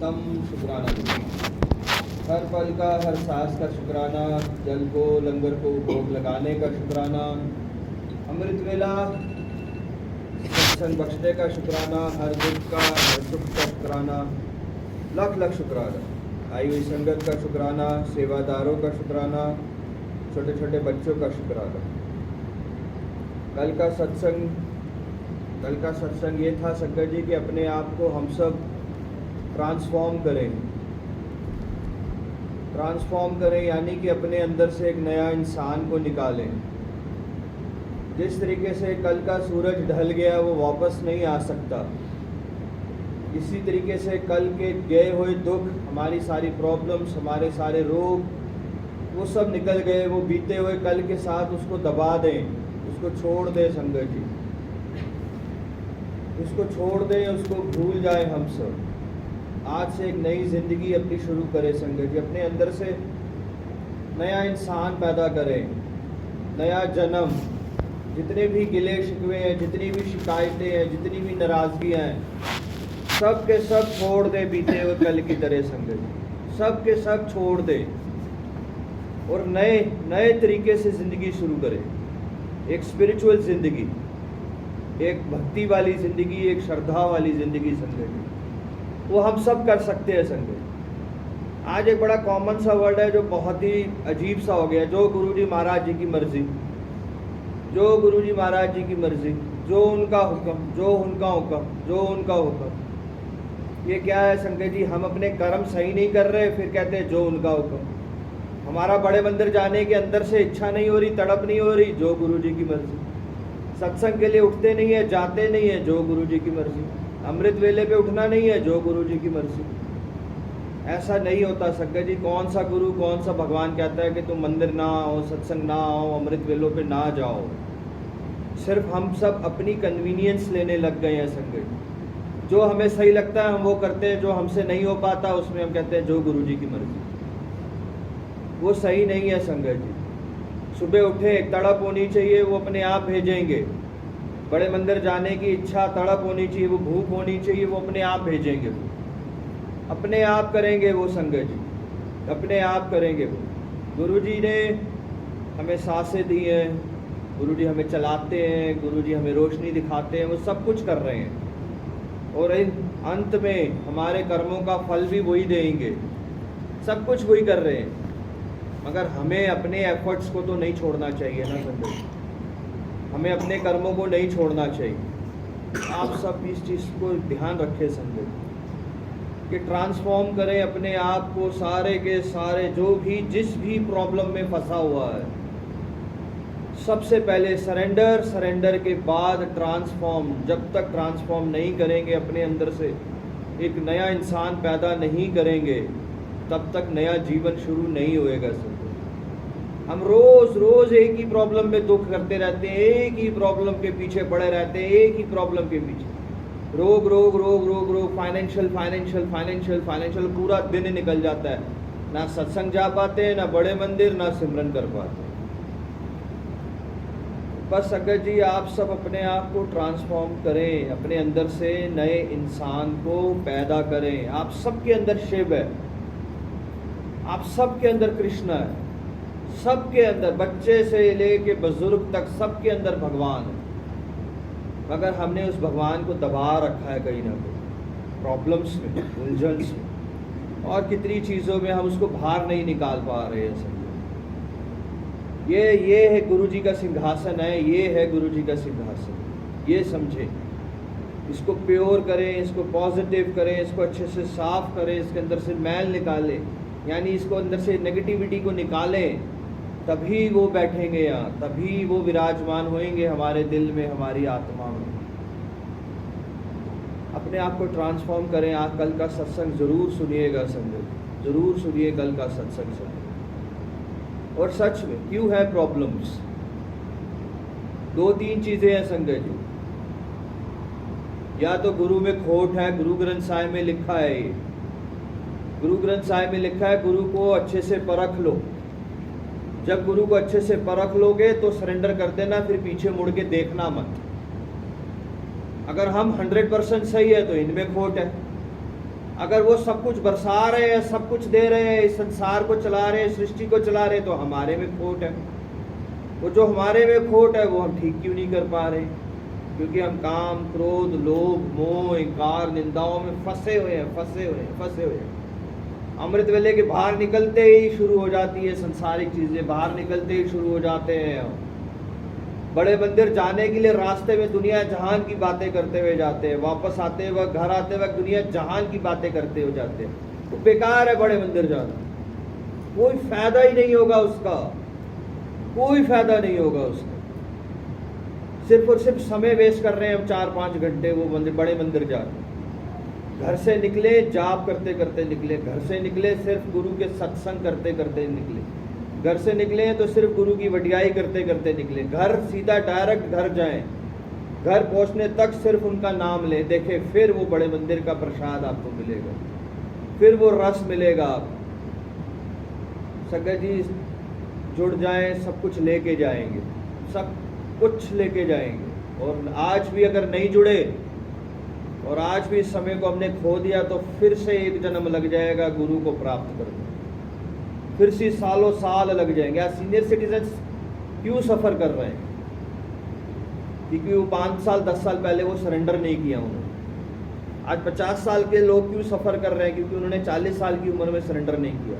दम शुक्राना करें। हर पल का, हर सांस का शुक्राना, जल को, लंगर को भोग लगाने का शुक्राना, अमृत वेला सत्संग बख्शने का शुक्राना, हर दुख का, हर सुख का शुक्राना, लाख लाख शुक्राना। आई हुई संगत का शुक्राना, सेवादारों का शुक्राना, छोटे छोटे बच्चों का शुक्राना। कल का सत्संग ये था शंकर जी कि अपने आप को हम सब ट्रांसफॉर्म करें, यानी कि अपने अंदर से एक नया इंसान को निकालें। जिस तरीके से कल का सूरज ढल गया वो वापस नहीं आ सकता, इसी तरीके से कल के गए हुए दुख, हमारी सारी प्रॉब्लम्स, हमारे सारे रोग, वो सब निकल गए। वो बीते हुए कल के साथ उसको दबा दें, उसको छोड़ दें संगत जी, उसको छोड़ दें, उसको भूल जाएं हम सब। आज से एक नई ज़िंदगी अपनी शुरू करें संगत जी। अपने अंदर से नया इंसान पैदा करें, नया जन्म। जितने भी गिले शिकवे हैं, जितनी भी शिकायतें हैं, जितनी भी नाराज़गियाँ हैं, सब के सब छोड़ दे बीते हुए कल की तरह संगत जी। सब के सब छोड़ दे और नए तरीके से ज़िंदगी शुरू करें। एक स्पिरिचुअल ज़िंदगी, एक भक्ति वाली ज़िंदगी, एक श्रद्धा वाली ज़िंदगी संगत जी। वो हम सब कर सकते हैं संगत। आज एक बड़ा कॉमन सा वर्ड है जो बहुत ही अजीब सा हो गया, जो गुरुजी महाराज जी की मर्ज़ी, जो गुरुजी महाराज जी की मर्ज़ी, जो उनका हुक्म, जो उनका हुक्म, जो उनका हुक्म। ये क्या है संगत जी? हम अपने कर्म सही नहीं कर रहे, फिर कहते हैं जो उनका हुक्म। हमारा बड़े मंदिर जाने के अंदर से इच्छा नहीं हो रही, तड़प नहीं हो रही, जो गुरुजी की मर्ज़ी। सत्संग के लिए उठते नहीं है, जाते नहीं है, जो गुरुजी की मर्ज़ी। अमृत वेले पे उठना नहीं है, जो गुरुजी की मर्ज़ी। ऐसा नहीं होता संगत जी। कौन सा गुरु, कौन सा भगवान कहता है कि तुम मंदिर ना आओ, सत्संग ना आओ, अमृत वेलों पे ना जाओ? सिर्फ हम सब अपनी कन्वीनियंस लेने लग गए हैं संगत। जो हमें सही लगता है हम वो करते हैं, जो हमसे नहीं हो पाता उसमें हम कहते हैं जो गुरुजी की मर्ज़ी। वो सही नहीं है संगत जी। सुबह उठे, एक तड़प होनी चाहिए, वो अपने आप भेजेंगे। बड़े मंदिर जाने की इच्छा, तड़प होनी चाहिए, वो भूख होनी चाहिए, वो अपने आप भेजेंगे। वो अपने आप करेंगे वो संगत जी, अपने आप करेंगे वो। गुरुजी ने हमें सांसें दी हैं, गुरुजी हमें चलाते हैं, गुरुजी हमें रोशनी दिखाते हैं, वो सब कुछ कर रहे हैं। और इन अंत में हमारे कर्मों का फल भी वही देंगे, सब कुछ वही कर रहे हैं। मगर हमें अपने एफर्ट्स को तो नहीं छोड़ना चाहिए ना संगत। हमें अपने कर्मों को नहीं छोड़ना चाहिए। आप सब इस चीज़ को ध्यान रखें संगत कि ट्रांसफॉर्म करें अपने आप को। सारे के सारे जो भी जिस भी प्रॉब्लम में फंसा हुआ है, सबसे पहले सरेंडर के बाद ट्रांसफॉर्म। जब तक ट्रांसफॉर्म नहीं करेंगे, अपने अंदर से एक नया इंसान पैदा नहीं करेंगे, तब तक नया जीवन शुरू नहीं होएगा सर। हम रोज़ एक ही प्रॉब्लम में दुख करते रहते हैं, एक ही प्रॉब्लम के पीछे पड़े रहते हैं, एक ही प्रॉब्लम के पीछे रोग, फाइनेंशियल, पूरा दिन निकल जाता है। ना सत्संग जा पाते हैं, ना बड़े मंदिर, ना सिमरन कर पाते हैं। बस संगत जी, आप सब अपने आप को ट्रांसफॉर्म करें, अपने अंदर से नए इंसान को पैदा करें। आप सबके अंदर शिव है, आप सबके अंदर कृष्ण है, सबके अंदर, बच्चे से लेके बुजुर्ग तक सबके अंदर भगवान है। मगर हमने उस भगवान को दबा रखा है कहीं ना कहीं, प्रॉब्लम्स में, उलझन्स में और कितनी चीज़ों में हम उसको बाहर नहीं निकाल पा रहे हैं। ये है गुरुजी का सिंहासन है, ये है गुरुजी का सिंहासन। ये समझें, इसको प्योर करें, इसको पॉजिटिव करें, इसको अच्छे से साफ करें, इसके अंदर से मैल निकालें, यानी इसको अंदर से नेगेटिविटी को निकालें। तभी वो बैठेंगे यहाँ, तभी वो विराजमान होंगे हमारे दिल में, हमारी आत्मा में। अपने आप को ट्रांसफॉर्म करें। आप कल का सत्संग ज़रूर सुनिएगा संगत, ज़रूर सुनिए कल का सत्संग। और सच में क्यों है प्रॉब्लम्स? 2-3 चीज़ें हैं संगत जी। या तो गुरु में खोट है, गुरु ग्रंथ साहिब में लिखा है, ये गुरु ग्रंथ साहिब में लिखा है, गुरु को अच्छे से परख लो। जब गुरु को अच्छे से परख लोगे तो सरेंडर कर देना, फिर पीछे मुड़ के देखना मत। अगर हम 100% सही है तो इनमें खोट है, अगर वो सब कुछ बरसा रहे हैं, सब कुछ दे रहे हैं, इस संसार को चला रहे हैं, सृष्टि को चला रहे हैं, तो हमारे में खोट है। वो जो हमारे में खोट है वो हम ठीक क्यों नहीं कर पा रहे? क्योंकि हम काम, क्रोध, लोभ, मोह, इंकार, निंदाओं में फंसे हुए हैं। अमृत वेले के बाहर निकलते ही शुरू हो जाती है सांसारिक चीजें, बाहर निकलते ही शुरू हो जाते हैं। बड़े मंदिर जाने के लिए रास्ते में दुनिया जहान की बातें करते हुए जाते हैं, वापस आते वक्त, घर आते वक्त दुनिया जहान की बातें करते हुए जाते हैं। तो बेकार है बड़े मंदिर जाना, कोई फायदा ही नहीं होगा उसका, कोई फायदा नहीं होगा उसका। सिर्फ और सिर्फ समय वेस्ट कर रहे हैं हम 4-5 घंटे वो बड़े मंदिर जा रहे। घर से निकले जाप करते करते निकले, घर से निकले सिर्फ गुरु के सत्संग करते करते निकले, घर से निकले तो सिर्फ गुरु की वडियाई करते करते निकले, घर सीधा डायरेक्ट घर जाएं, घर पहुंचने तक सिर्फ उनका नाम लें। देखें, फिर वो बड़े मंदिर का प्रसाद आपको मिलेगा, फिर वो रस मिलेगा। संगत जी जुड़ जाएं, सब कुछ लेके जाएंगे, सब कुछ लेके जाएंगे। और आज भी अगर नहीं जुड़े और आज भी इस समय को हमने खो दिया तो फिर से एक जन्म लग जाएगा गुरु को प्राप्त करने, फिर से सालों साल लग जाएंगे। आज सीनियर सिटीजन क्यों सफ़र कर रहे हैं? क्योंकि वो 5 साल 10 साल पहले वो सरेंडर नहीं किया उन्होंने। आज 50 साल के लोग क्यों सफ़र कर रहे हैं? क्योंकि उन्होंने 40 साल की उम्र में सरेंडर नहीं किया।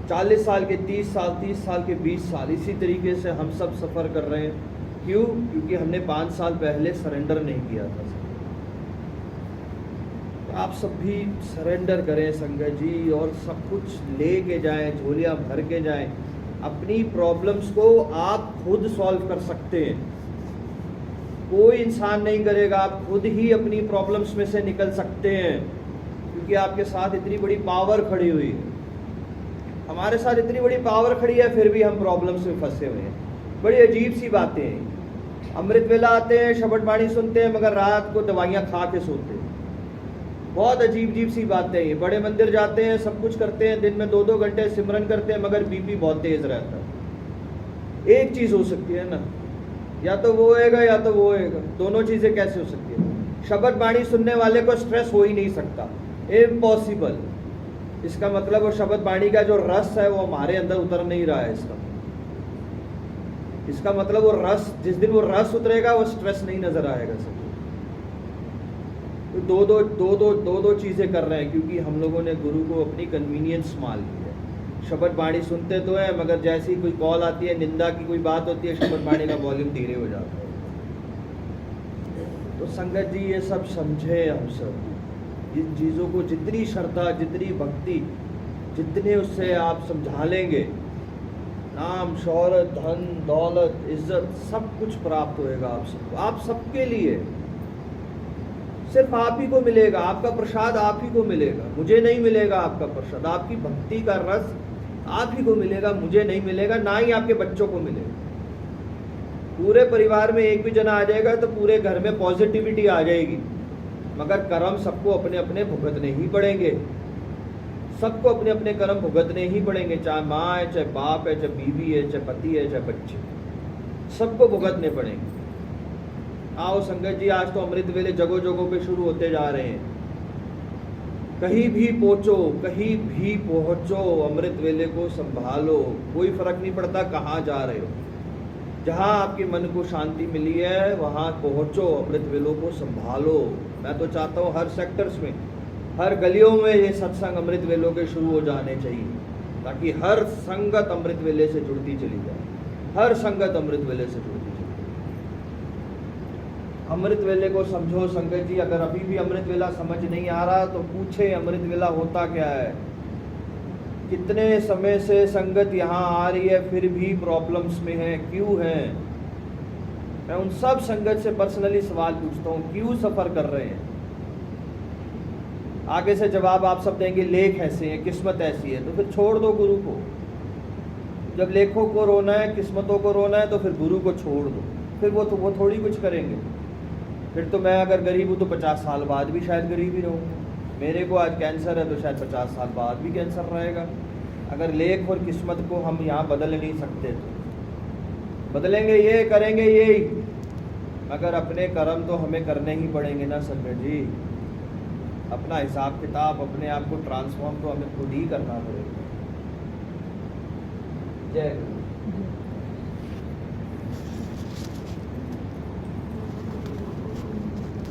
40 साल के 30 साल, 30 साल के 20 साल, इसी तरीके से हम सब सफ़र कर रहे हैं। क्यों? क्योंकि हमने 5 साल पहले सरेंडर नहीं किया था। आप सब भी सरेंडर करें संगत जी, और सब कुछ ले के जाएँ, झोलियाँ भर के जाएँ। अपनी प्रॉब्लम्स को आप खुद सॉल्व कर सकते हैं, कोई इंसान नहीं करेगा। आप खुद ही अपनी प्रॉब्लम्स में से निकल सकते हैं, क्योंकि आपके साथ इतनी बड़ी पावर खड़ी हुई है। हमारे साथ इतनी बड़ी पावर खड़ी है, फिर भी हम प्रॉब्लम्स में फंसे हुए हैं। बड़ी अजीब सी बातें हैं। अमृत वेला आते हैं, शब्द बाणी सुनते हैं, मगर रात को दवाइयाँ खा के सोते हैं। बहुत अजीब सी बातें हैं। बड़े मंदिर जाते हैं, सब कुछ करते हैं, दिन में 2-2 घंटे सिमरन करते हैं, मगर बीपी बहुत तेज रहता है। एक चीज़ हो सकती है ना, या तो वो होएगा या तो वो होएगा, दोनों चीज़ें कैसे हो सकती है? शब्द बाणी सुनने वाले को स्ट्रेस हो ही नहीं सकता, इम्पॉसिबल। इसका मतलब वो शब्द बाणी का जो रस है वो हमारे अंदर उतर नहीं रहा है। इसका मतलब वो रस, जिस दिन वो रस उतरेगा वो स्ट्रेस नहीं नजर आएगा सब। तो दो चीज़ें कर रहे हैं, क्योंकि हम लोगों ने गुरु को अपनी कन्वीनियंस मान ली है। शब्द बाणी सुनते तो है, मगर जैसी कोई कॉल आती है, निंदा की कोई बात होती है, शब्द बाणी का वॉल्यूम धीरे हो जाता है। तो संगत जी ये सब समझे, हम सब इन चीज़ों को जितनी श्रद्धा, जितनी भक्ति, जितने उससे आप समझा लेंगे, नाम, शौहरत, धन, दौलत, इज्जत सब कुछ प्राप्त होएगा आप सबको। आप सबके लिए सिर्फ आप ही को मिलेगा, आपका प्रसाद आप ही को मिलेगा, मुझे नहीं मिलेगा आपका प्रसाद। आपकी भक्ति का रस आप ही को मिलेगा, मुझे नहीं मिलेगा, ना ही आपके बच्चों को मिलेगा। पूरे परिवार में एक भी जना आ जाएगा तो पूरे घर में पॉजिटिविटी आ जाएगी, मगर कर्म सबको अपने अपने भुगतने ही पड़ेंगे। सबको अपने अपने कर्म भुगतने ही पड़ेंगे, चाहे माँ है, चाहे बाप है, चाहे बीवी है, चाहे पति है, चाहे बच्चे, सबको भुगतने पड़ेंगे। आओ संगत जी, आज तो अमृत वेले जगह जगहों पे शुरू होते जा रहे हैं। कहीं भी पहुँचो, कहीं भी पहुँचो, अमृत वेले को संभालो। कोई फर्क नहीं पड़ता कहाँ जा रहे हो, जहाँ आपके मन को शांति मिली है वहाँ पहुँचो, अमृत वेलों को संभालो। मैं तो चाहता हूँ हर सेक्टर्स में, हर गलियों में ये सत्संग अमृत वेलों के शुरू हो जाने चाहिए, ताकि हर संगत अमृत वेले से जुड़ती चली जाए, हर संगत अमृत वेले से जुड़ती चली जाए। अमृत वेले को समझो संगत जी। अगर अभी भी अमृत वेला समझ नहीं आ रहा तो पूछे अमृत वेला होता क्या है। कितने समय से संगत यहाँ आ रही है फिर भी प्रॉब्लम्स में है, क्यों है? मैं उन सब संगत से पर्सनली सवाल पूछता हूँ, क्यों सफ़र कर रहे हैं? आगे से जवाब आप सब देंगे, लेख ऐसे हैं, किस्मत ऐसी है। तो फिर छोड़ दो गुरु को। जब लेखों को रोना है, किस्मतों को रोना है, तो फिर गुरु को छोड़ दो। फिर वो थोड़ी कुछ करेंगे। फिर तो मैं अगर गरीब हूँ तो 50 साल बाद भी शायद गरीब ही रहूँगा। मेरे को आज कैंसर है तो शायद 50 साल बाद भी कैंसर रहेगा। अगर लेख और किस्मत को हम यहाँ बदल नहीं सकते तो बदलेंगे ये, करेंगे ये, मगर अपने कर्म तो हमें करने ही पड़ेंगे ना संगत जी। अपना हिसाब किताब, अपने आप को ट्रांसफॉर्म तो हमें खुद ही करना पड़ेगा। जय गुरु।